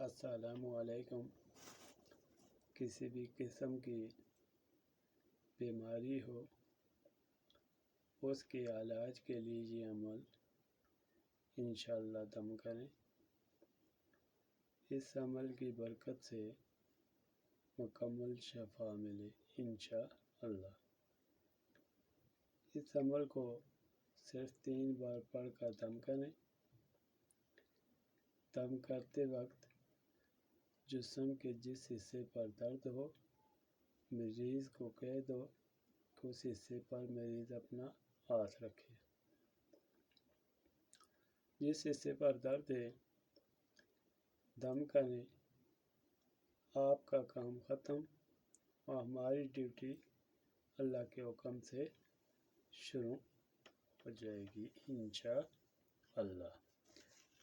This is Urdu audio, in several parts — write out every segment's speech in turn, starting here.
السلام علیکم۔ کسی بھی قسم کی بیماری ہو اس کے علاج کے لیے یہ عمل انشاءاللہ دم کریں۔ اس عمل کی برکت سے مکمل شفا ملے انشاءاللہ۔ اس عمل کو صرف 3 بار پڑھ کر دم کریں۔ دم کرتے وقت جسم کے جس حصے پر درد ہو مریض کو کہہ دو کہ اس حصے پر مریض اپنا ہاتھ رکھے۔ جس حصے پر درد ہے دم کریں، آپ کا کام ختم اور ہماری ڈیوٹی اللہ کے حکم سے شروع ہو جائے گی انشاءاللہ۔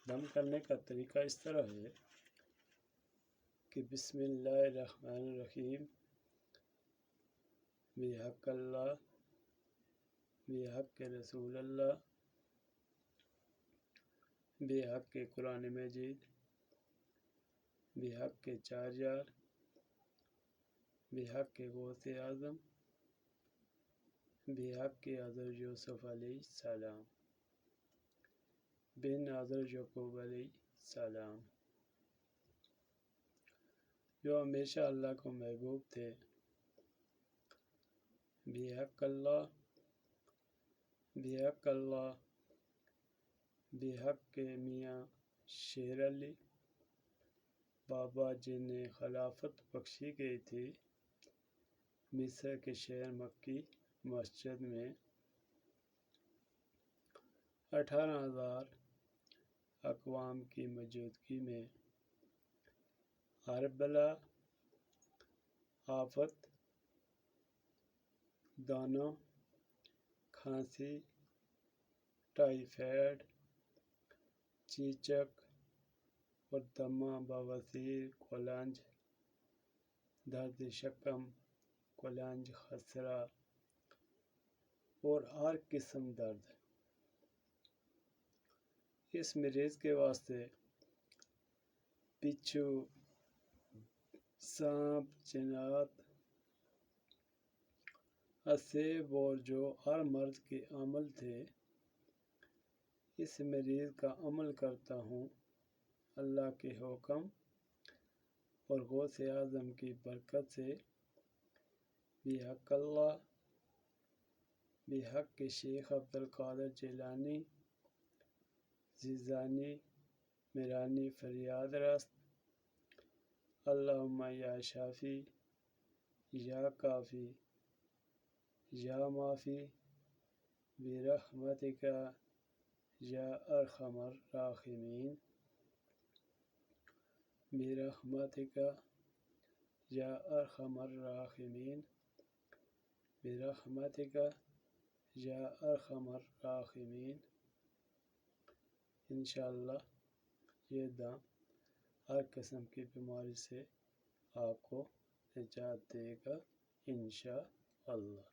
دم کرنے کا طریقہ اس طرح ہے کہ بسم اللہ الرحمن الرحیم، بحق اللہ، بحق رسول اللہ، بحق قرآن مجید، بحق 4 یار، بحق غوث اعظم، بحق حضرت یوسف علیہ السلام، بن حضرت یعقوب علیہ السلام، جو ہمیشہ اللہ کو محبوب تھے۔ بحق اللہ، بحق اللہ، بحق میاں شیر علی بابا جنہیں خلافت بخشی گئی تھی مصر کے شہر مکی مسجد میں 18,000 اقوام کی موجودگی میں ہر بلا، آفت، دانوں، کھانسی، ٹائیفائیڈ، چیچک اور دمہ، بواسیر، کولنج، درد شکم، کولنج خسرہ اور ہر قسم درد اس مریض کے واسطے بچھو، سانپ، جنات، اسیب اور جو ہر مرض کے عامل تھے اس مریض کا عمل کرتا ہوں اللہ کے حکم اور غوث اعظم کی برکت سے۔ بحق اللہ، بحق شیخ عبدالقادر جیلانی زیزانی میرانی فریاد رست، اللہم یا شافی یا کافی یا معافی برحمتک یا ارحم الراحمین، برحمتک یا ارحم الراحمین، برحمتک یا ارحم الراحمین۔ انشاءاللہ یہ دم ہر قسم کی بیماری سے آپ کو نجات دے گا انشاءاللہ۔